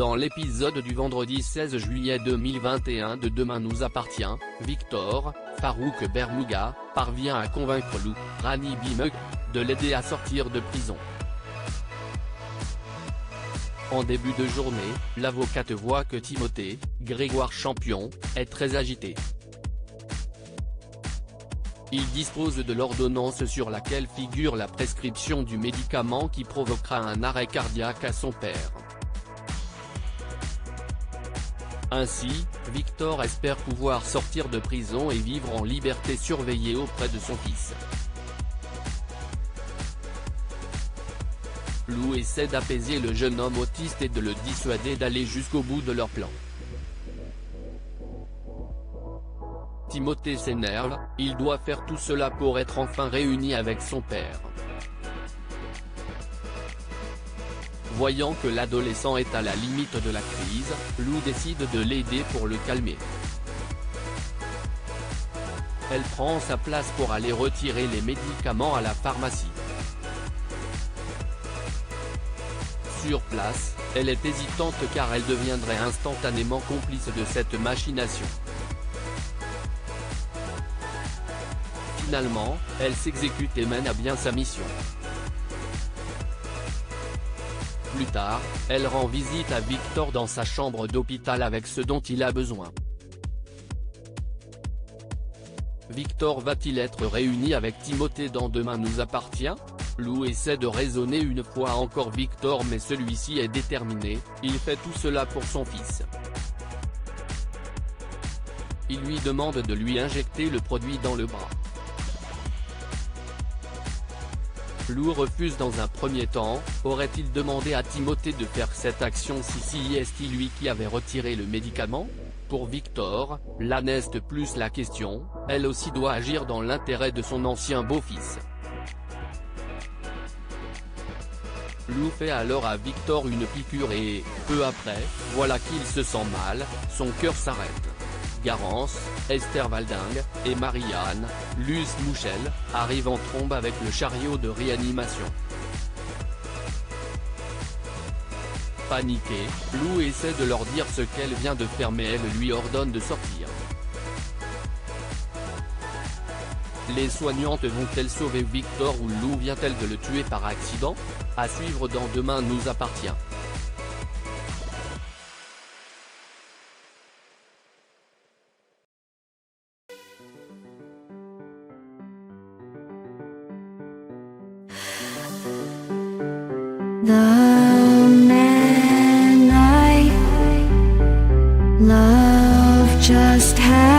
Dans l'épisode du vendredi 16 juillet 2021 de Demain nous appartient, Victor, Farouk Bermouga, parvient à convaincre Lou, Rani Bimek, de l'aider à sortir de prison. En début de journée, l'avocate voit que Timothée, Grégoire Champion, est très agité. Il dispose de l'ordonnance sur laquelle figure la prescription du médicament qui provoquera un arrêt cardiaque à son père. Ainsi, Victor espère pouvoir sortir de prison et vivre en liberté surveillée auprès de son fils. Lou essaie d'apaiser le jeune homme autiste et de le dissuader d'aller jusqu'au bout de leur plan. Timothée s'énerve, il doit faire tout cela pour être enfin réuni avec son père. Voyant que l'adolescent est à la limite de la crise, Lou décide de l'aider pour le calmer. Elle prend sa place pour aller retirer les médicaments à la pharmacie. Sur place, elle est hésitante car elle deviendrait instantanément complice de cette machination. Finalement, elle s'exécute et mène à bien sa mission. Plus tard, elle rend visite à Victor dans sa chambre d'hôpital avec ce dont il a besoin. Victor va-t-il être réuni avec Timothée dans Demain nous appartient? Lou essaie de raisonner une fois encore Victor mais celui-ci est déterminé, il fait tout cela pour son fils. Il lui demande de lui injecter le produit dans le bras. Lou refuse dans un premier temps, aurait-il demandé à Timothée de faire cette action si est-il lui qui avait retiré le médicament? Pour Victor, là n'est plus la question, elle aussi doit agir dans l'intérêt de son ancien beau-fils. Lou fait alors à Victor une piqûre et, peu après, voilà qu'il se sent mal, son cœur s'arrête. Garance, Esther Valdingue, et Marianne, Luce Mouchel, arrivent en trombe avec le chariot de réanimation. Paniquée, Lou essaie de leur dire ce qu'elle vient de faire mais elle lui ordonne de sortir. Les soignantes vont-elles sauver Victor ou Lou vient-elle de le tuer par accident? À suivre dans Demain nous appartient. The man I love just had